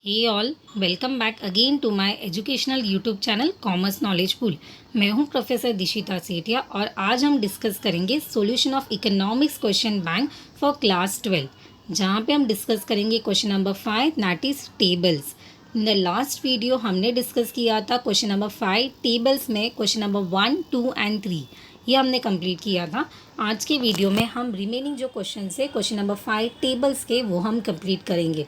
Hey all, welcome back again to my educational YouTube channel commerce knowledge pool. मैं हूं professor Dishita Sethia और आज हम डिस्कस करेंगे solution of economics question bank for class 12, जहां पे हम डिस्कस करेंगे question number 5 that is tables. In the last video हमने डिस्कस किया था क्वेश्चन नंबर 5 टेबल्स में क्वेश्चन नंबर 1, 2 एंड 3 ये हमने कंप्लीट किया था। आज के वीडियो में हम रिमेनिंग जो क्वेश्चन है क्वेश्चन नंबर 5 टेबल्स के वो हम कंप्लीट करेंगे।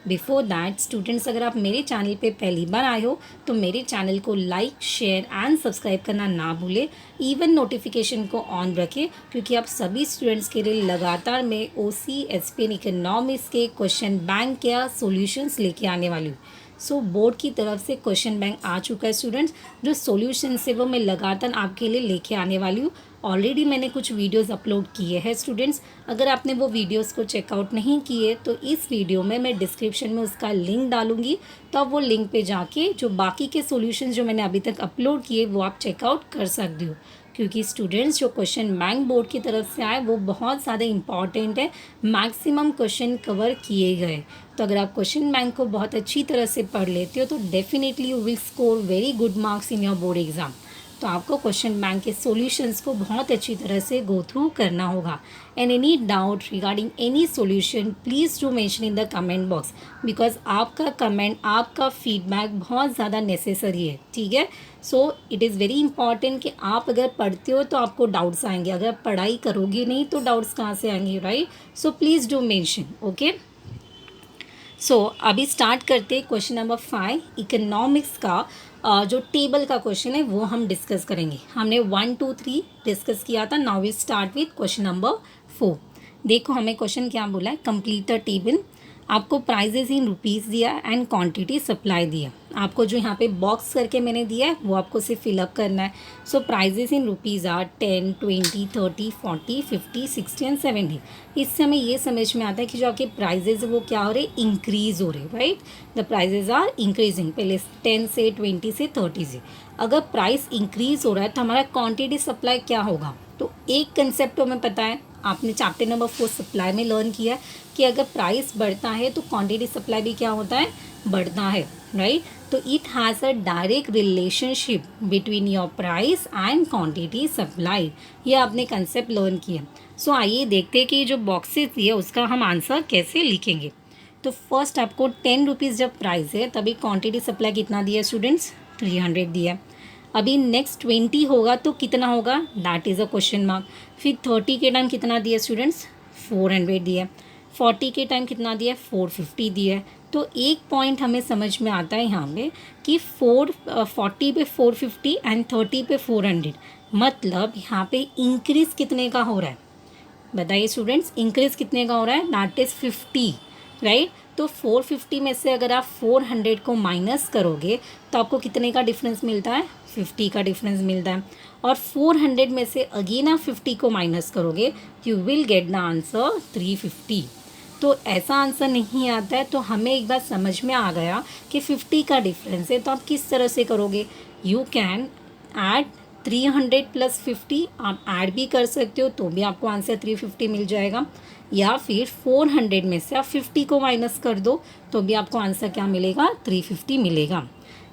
बिफोर दैट स्टूडेंट्स, अगर आप मेरे चैनल पे पहली बार आए हो तो मेरे चैनल को लाइक, शेयर एंड सब्सक्राइब करना ना भूलें। इवन नोटिफिकेशन को ऑन रखें क्योंकि आप सभी स्टूडेंट्स के लिए लगातार मैं ओसी, एसपीएन इकोनॉमिक्स के क्वेश्चन बैंक या सॉल्यूशंस लेके आने वाली हूँ। सो बोर्ड की तरफ से क्वेश्चन बैंक आ चुका है स्टूडेंट्स, जो सॉल्यूशन है वो मैं लगातार आपके लिए लेके आने वाली हूँ। ऑलरेडी मैंने कुछ वीडियोस अपलोड किए हैं स्टूडेंट्स, अगर आपने वो वीडियोस को चेकआउट नहीं किए तो इस वीडियो में मैं डिस्क्रिप्शन में उसका लिंक डालूंगी, तो आप वो लिंक पे जाके जो बाकी के सॉल्यूशंस जो मैंने अभी तक अपलोड किए वो आप चेकआउट कर सकते हो। क्योंकि स्टूडेंट्स जो क्वेश्चन बैंक बोर्ड की तरफ से आए वो बहुत ज़्यादा इंपॉर्टेंट है, मैक्सिमम क्वेश्चन कवर किए गए। तो अगर आप क्वेश्चन बैंक को बहुत अच्छी तरह से पढ़ लेते हो तो definitely you will score very good marks in your board exam. तो आपको क्वेश्चन बैंक के सॉल्यूशंस को बहुत अच्छी तरह से गो थ्रू करना होगा। And any doubt regarding any solution please do mention in the comment box, because आपका कमेंट, आपका फीडबैक बहुत ज़्यादा नेसेसरी है। ठीक है, so it is very important कि आप अगर पढ़ते हो तो आपको डाउट्स आएंगे, अगर पढ़ाई करोगे नहीं तो डाउट्स कहाँ से आएंगे, right? So please do mention, okay. So अभी स्टार्ट करते क्वेश्चन नंबर 5 इकोनॉमिक्स का जो टेबल का क्वेश्चन है वो हम डिस्कस करेंगे। हमने 1, 2, 3 डिस्कस किया था। Now we start with question number 4। देखो हमें क्वेश्चन क्या बोला है, कंप्लीट द टेबल। आपको प्राइजेज इन रुपीज़ दिया एंड क्वांटिटी सप्लाई दिया। आपको जो यहाँ पे बॉक्स करके मैंने दिया है वो आपको सिर्फ फिलअप करना है। So prices in rupees are 10, 20, 30, 40, 50, 60 and 70। इससे हमें ये समझ में आता है कि जो आपके प्राइजेज है वो क्या हो रहे, इंक्रीज़ हो रहे, right? The prices are increasing, पहले 10 से 20 से 30 से। अगर प्राइस इंक्रीज़ हो रहा है तो हमारा क्वांटिटी सप्लाई क्या होगा? तो एक कंसेप्ट हमें पता है, आपने चैप्टर नंबर 4 सप्लाई में लर्न किया कि अगर प्राइस बढ़ता है तो क्वांटिटी सप्लाई भी क्या होता है, बढ़ता है, राइट? तो it has a direct relationship between your price and quantity supply. ये आपने कंसेप्ट लर्न किया। सो आइए देखते हैं कि जो बॉक्सेस दिए उसका हम आंसर कैसे लिखेंगे। तो फर्स्ट आपको 10 रुपीज़ जब प्राइस है तभी क्वांटिटी सप्लाई कितना दिया स्टूडेंट्स, 300 दिया। अभी नेक्स्ट 20 होगा तो कितना होगा, that is a question mark. फिर 30 के टाइम कितना दिया स्टूडेंट्स, 400 दिया। 40 के टाइम कितना दिया, 450 दिया। तो एक पॉइंट हमें समझ में आता है यहाँ पे कि 40 पे 450 एंड 30 पे 400, मतलब यहाँ पे इंक्रीज़ कितने का हो रहा है, बताइए स्टूडेंट्स, इंक्रीज़ कितने का हो रहा है, दैट इज़ 50, राइट? तो 450 में से अगर आप 400 को माइनस करोगे तो आपको कितने का डिफरेंस मिलता है, 50 का डिफरेंस मिलता है। और 400 में से अगेन आप 50 को माइनस करोगे, you will get the answer 350। तो ऐसा आंसर नहीं आता है, तो हमें एक बात समझ में आ गया कि 50 का डिफरेंस है, तो आप किस तरह से करोगे, यू कैन ऐड 300 प्लस 50, आप ऐड भी कर सकते हो तो भी आपको आंसर 350 मिल जाएगा, या फिर 400 में से आप 50 को माइनस कर दो तो भी आपको आंसर क्या मिलेगा, 350 मिलेगा।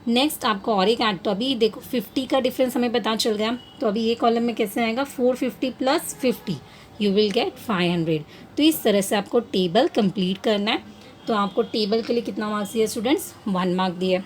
नेक्स्ट आपको और एक ऐड, तो अभी देखो 50 का डिफरेंस हमें पता चल गया, तो अभी ये कॉलम में कैसे आएगा, 450 प्लस 50 यू विल गेट 500। तो इस तरह से आपको टेबल कंप्लीट करना है। तो आपको टेबल के लिए कितना मार्क्स दिया स्टूडेंट्स, 1 मार्क दिया।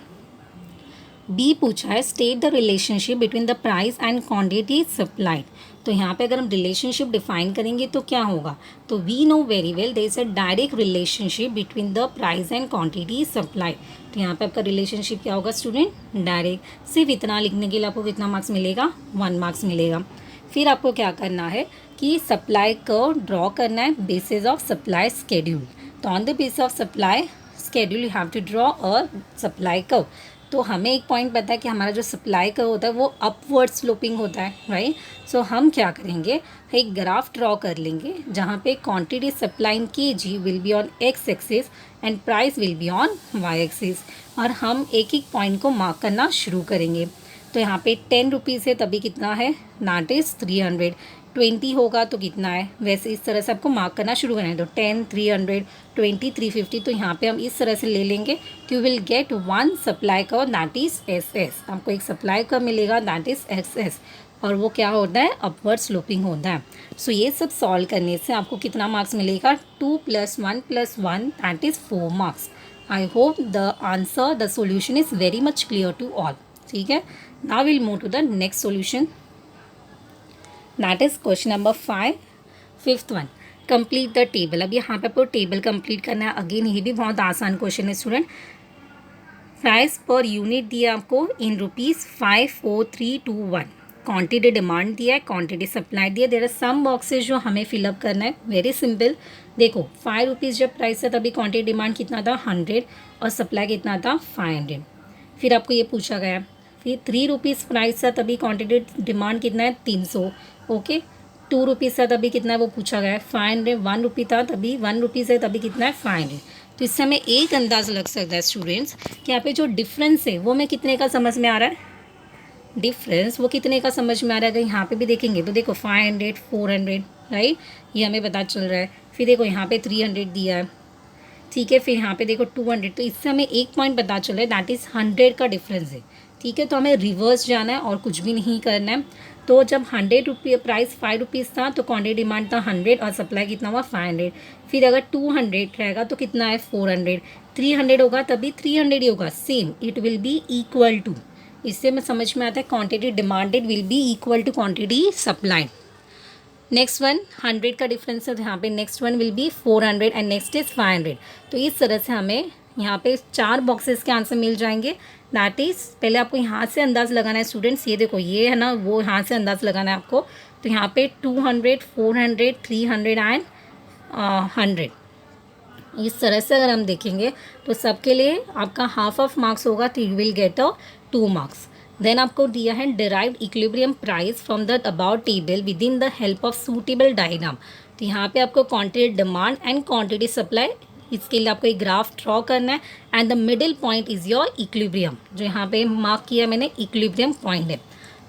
बी पूछा है state the relationship between the price and quantity supplied. तो यहाँ पे अगर हम रिलेशनशिप डिफाइन करेंगे तो क्या होगा, तो we know very well there is a direct relationship between the price and quantity supplied. तो यहाँ पे आपका रिलेशनशिप क्या होगा स्टूडेंट, डायरेक्ट। सिर्फ इतना लिखने के लिए आपको कितना मार्क्स मिलेगा, 1 मार्क्स मिलेगा। फिर आपको क्या करना है कि सप्लाई कर्व ड्रॉ करना है बेसिस ऑफ सप्लाई स्केड्यूल। तो on the basis of supply schedule you have to draw a supply curve. तो हमें एक पॉइंट पता है कि हमारा जो सप्लाई का होता है वो अपवर्ड स्लोपिंग होता है, राइट? सो हम क्या करेंगे, एक ग्राफ ड्रॉ कर लेंगे जहाँ पे quantity supply in KG will be on X axis and price will be on Y axis, और हम एक एक पॉइंट को मार्क करना शुरू करेंगे। तो यहाँ पे 10 रुपीज़ है तभी कितना है, दैट इज़ 300। 20 होगा तो कितना है, वैसे इस तरह से आपको मार्क करना शुरू करना है। तो 10, 300, 20, 350, तो यहाँ पे हम इस तरह से ले लेंगे कि you will get one supply का दैट इज़ एस एस। आपको एक सप्लाई का मिलेगा दैट इज़ एस एस, और वो क्या होता है, अपवर्ड स्लोपिंग होता है। सो ये सब सॉल्व करने से आपको कितना मार्क्स मिलेगा, 2 + 1 + 1 that is 4 marks. I hope the answer, the solution is very much clear to all. ठीक है, now will move to the next solution, that is question number 5, fifth one, complete the table. अब यहाँ पे आपको table complete करना है। Again ये भी बहुत आसान क्वेश्चन है स्टूडेंट। प्राइस पर यूनिट दिया आपको इन रुपीज़ 54321। क्वांटिटी डिमांड दिया है, क्वांटिटी सप्लाई दिया। देयर आर सम बॉक्सेस जो हमें फिलअप करना है, वेरी सिंपल। देखो 5 रुपीज़ जब प्राइस था तभी क्वांटिटी डिमांड कितना था, 100, और सप्लाई कितना था, 500। फिर आपको ये पूछा गया, फिर 3 रुपीज़ प्राइस था तभी क्वांटिटी डिमांड कितना है, 300। ओके, 2 रुपीज़ था तभी कितना है वो पूछा गया है, 500। 1 रुपी था तभी, 1 रुपीज़ है तभी कितना है, 500। तो इससे हमें एक अंदाज़ लग सकता है स्टूडेंट्स कि यहाँ पे जो डिफरेंस है वो हमें कितने का समझ में आ रहा है, डिफरेंस वो कितने का समझ में आ रहा है। अगर यहाँ पे भी देखेंगे तो देखो 500, 400, राइट, ये हमें पता चल रहा है। फिर देखो यहाँ पे 300 दिया है, ठीक है, फिर यहाँ पे देखो 200। तो इससे हमें एक पॉइंट पता चल रहा है दैट इज़ 100 का डिफरेंस है। ठीक है, तो हमें रिवर्स जाना है और कुछ भी नहीं करना है। तो जब 100 रुपये प्राइस 5 रुपीज़ था तो क्वांटिटी डिमांड था 100 और सप्लाई कितना हुआ, 500। फिर अगर 200 रहेगा तो कितना है, 400। 300 होगा तभी 300 ही होगा, same, it will be equal to. इससे हमें समझ में आता है quantity demanded will be equal to quantity supply. Next one 100 का डिफरेंस है, तो यहाँ पे next one will be 400 and next is 500। तो इस तरह से हमें यहाँ पे 4 बॉक्सेस के आंसर मिल जाएंगे। दैट इज़, पहले आपको यहाँ से अंदाज़ लगाना है स्टूडेंट्स। ये देखो ये है ना, वो यहाँ से अंदाज़ लगाना है आपको। तो यहाँ पे 200, 400, 300 एंड 100। इस तरह से अगर हम देखेंगे तो सबके लिए आपका हाफ ऑफ मार्क्स होगा, तो you will get 2 marks. Then आपको दिया है derived equilibrium price from the about table with in the help of suitable diagram. तो यहाँ पे आपको quantity demand and quantity supply, इसके लिए आपको एक ग्राफ ड्रॉ करना है and the middle point is your equilibrium. जो यहाँ पे मार्क किया मैंने इक्विलिब्रियम पॉइंट है।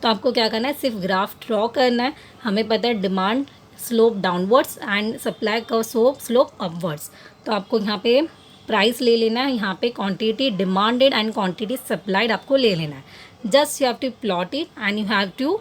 तो आपको क्या करना है, सिर्फ ग्राफ ड्रॉ करना है। हमें पता है demand slope downwards and supply का स्लोप अपवर्ड्स। तो आपको यहाँ पे प्राइस ले लेना है, यहाँ पे quantity demanded and quantity supplied आपको ले लेना है। Just you have to plot it and you have to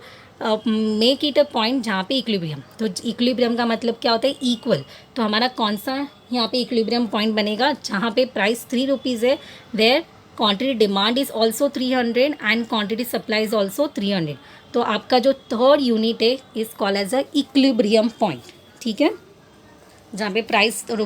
make it a point जहाँ पे इक्विलिब्रियम। तो इक्विलिब्रियम का मतलब क्या होता है, इक्वल। तो हमारा कौन सा यहाँ पे इक्विलिब्रियम पॉइंट बनेगा, जहाँ पे प्राइस 3 रुपीज़ है, where quantity demand is also 300 and quantity supply is also 300। तो आपका जो थर्ड यूनिट है is called as a equilibrium point. ठीक है, जहाँ पे प्राइस इन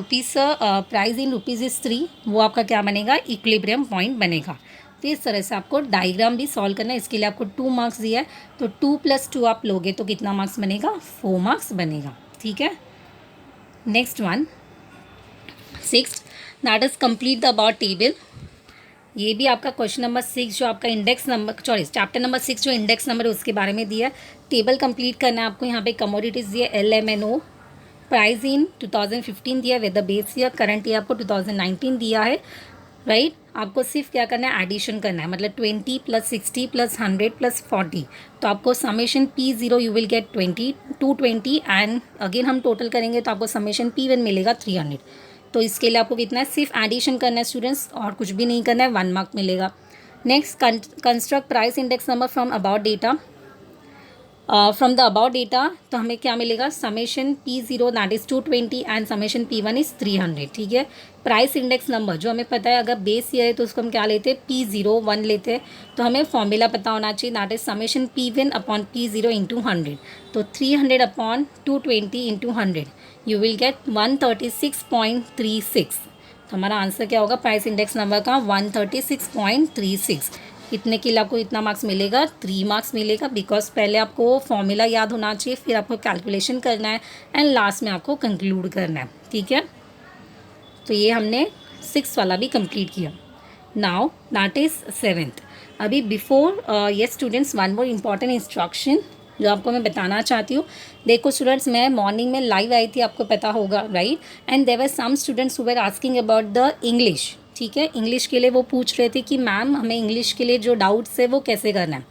रुपीज़ इज़ 3, वो आपका क्या बनेगा, इक्विलिब्रियम पॉइंट बनेगा। तो इस तरह से आपको डायग्राम भी सॉल्व करना है। इसके लिए आपको 2 मार्क्स दिया है, तो 2 + 2 आप लोगे तो कितना मार्क्स बनेगा, 4 मार्क्स बनेगा। ठीक है, next one 6, that is complete the about table. ये भी आपका क्वेश्चन नंबर 6 जो आपका index number, sorry chapter number 6 जो इंडेक्स नंबर है उसके बारे में दिया है। टेबल कंप्लीट करना है आपको। यहाँ पे कमोडिटीज़ दिया LMNO, प्राइस इन 2015 दिया with the base year, current year आपको 2019 दिया है, राइट। आपको सिर्फ क्या करना है, एडिशन करना है, मतलब 20 + 60 + 100 + 40। तो आपको summation P0 you will gate 220 and again हम टोटल करेंगे तो आपको समेशन P1 मिलेगा 300। तो इसके लिए आपको कितना है, सिर्फ एडिशन करना है स्टूडेंट्स, और कुछ भी नहीं करना है, 1 मार्क मिलेगा। Next construct price index number from about data. From the about data तो हमें क्या मिलेगा, summation P0 that is 220 and summation P1 is 300। ठीक है, प्राइस इंडेक्स नंबर जो हमें पता है, अगर बेस ईयर है तो उसको हम क्या लेते हैं, P01 लेते हैं। तो हमें फॉर्मूला पता होना चाहिए, that is summation P1 upon P0 into 100। तो 300 upon 220 into 100 you will gate 136.36। तो हमारा आंसर क्या होगा, प्राइस इंडेक्स नंबर का 136.36। इतने के लिए आपको इतना मार्क्स मिलेगा, 3 मार्क्स मिलेगा, बिकॉज पहले आपको फॉर्मूला याद होना चाहिए, फिर आपको कैलकुलेशन करना है एंड लास्ट में आपको कंक्लूड करना है। ठीक है, तो ये हमने 6 वाला भी कंप्लीट किया। Now that is 7th। अभी before yes students, one more important instruction जो आपको मैं बताना चाहती हूँ। देखो स्टूडेंट्स, मैं मॉर्निंग में लाइव आई थी, आपको पता होगा, right, and there were some students who were asking about the English. ठीक है, इंग्लिश के लिए वो पूछ रहे थे कि मैम हमें इंग्लिश के लिए जो डाउट्स है वो कैसे करना है।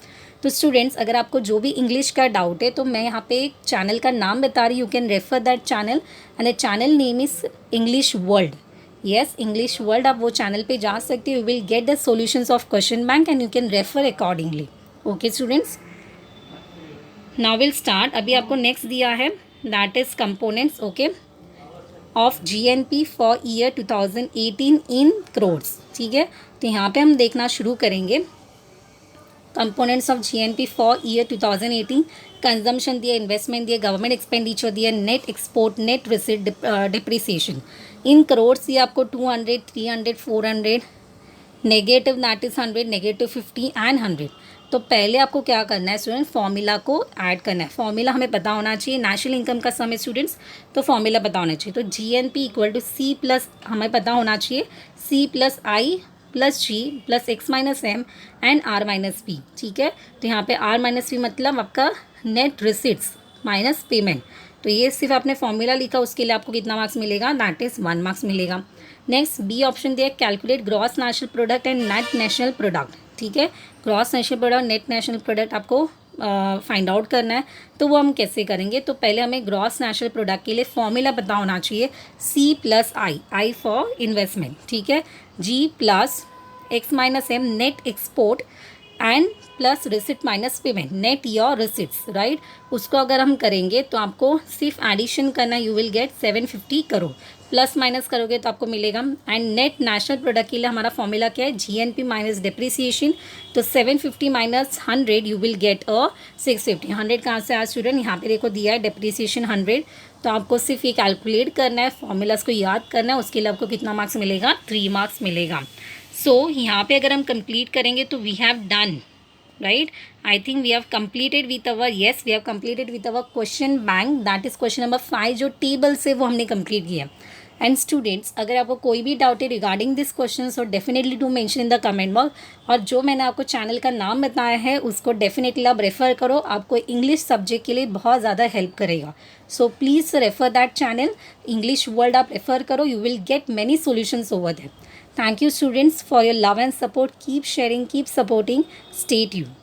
तो स्टूडेंट्स, अगर आपको जो भी इंग्लिश का डाउट है तो मैं यहाँ पे एक चैनल का नाम बता रही हूँ, you can refer that channel and the channel name is English world. Yes, English world, आप वो चैनल पे जा सकते हो, you will get the solutions of question bank and you can refer accordingly. Okay students, now will start. अभी आपको next दिया है that is components, okay, of GNP for year 2018 इन करोड्स। ठीक है, तो यहाँ पे हम देखना शुरू करेंगे components of GNP for year 2018। Consumption दिया, इन्वेस्टमेंट दिया, गवर्नमेंट एक्सपेंडिचर दिया, net export, net receipt, depreciation. In crores ये आपको 200, 300, 400, negative that is 100, negative 50 and 100। तो पहले आपको क्या करना है स्टूडेंट, फॉर्मूला को ऐड करना है। फॉर्मूला हमें पता होना चाहिए, नेशनल इनकम का सम है स्टूडेंट्स, तो फॉर्मूला पता होना चाहिए। तो GNP equal to C plus, हमें पता होना चाहिए C plus I plus G plus X minus M and R minus P. ठीक है, तो यहाँ पे आर माइनस पी मतलब आपका नेट रिसिट्स माइनस पेमेंट। तो ये सिर्फ आपने फॉर्मूला लिखा, उसके लिए आपको कितना मार्क्स मिलेगा, दैट इज़ 1 मार्क्स मिलेगा। नेक्स्ट बी ऑप्शन दिया, calculate gross national product and net national product. ठीक है, gross national product, net national product आपको फाइंड आउट करना है। तो वो हम कैसे करेंगे, तो पहले हमें ग्रॉस नेशनल प्रोडक्ट के लिए फॉर्मूला पता होना चाहिए, C plus I, I for investment, ठीक है, G plus X minus M net export and plus receipt minus payment, net your receipts, right. उसको अगर हम करेंगे तो आपको सिर्फ एडिशन करना, you will get 750 crore, plus minus करोगे तो आपको मिलेगा। एंड नेट नेशनल प्रोडक्ट के लिए हमारा फॉर्मूला क्या है, जीएनपी माइनस डिप्रिसिएशन। तो 750 minus 100 you will get a 650। 100 कहाँ से आया स्टूडेंट, यहाँ पे देखो दिया है डिप्रिसिएशन 100। तो आपको सिर्फ ये कैलकुलेट करना है, फॉर्मूलाज को याद करना है, उसके लिए आपको कितना मार्क्स मिलेगा, 3 मार्क्स मिलेगा। सो यहाँ पे अगर हम कंप्लीट करेंगे तो we have done, right? I think we have completed with our, yes, we have completed with our question bank, that is question number 5। जो टेबल से वो हमने कंप्लीट किया। एंड स्टूडेंट्स, अगर आपको कोई भी डाउट है regarding this question, so definitely to mention in the comment box. और जो मैंने आपको चैनल का नाम बताया है उसको डेफिनेटली आप रेफ़र करो, आपको इंग्लिश सब्जेक्ट के लिए बहुत ज़्यादा हेल्प करेगा। So please refer that channel, English world आप रेफ़र करो, you will gate many solutions over that. Thank you students for your love and support. Keep sharing, keep supporting. Stay tuned.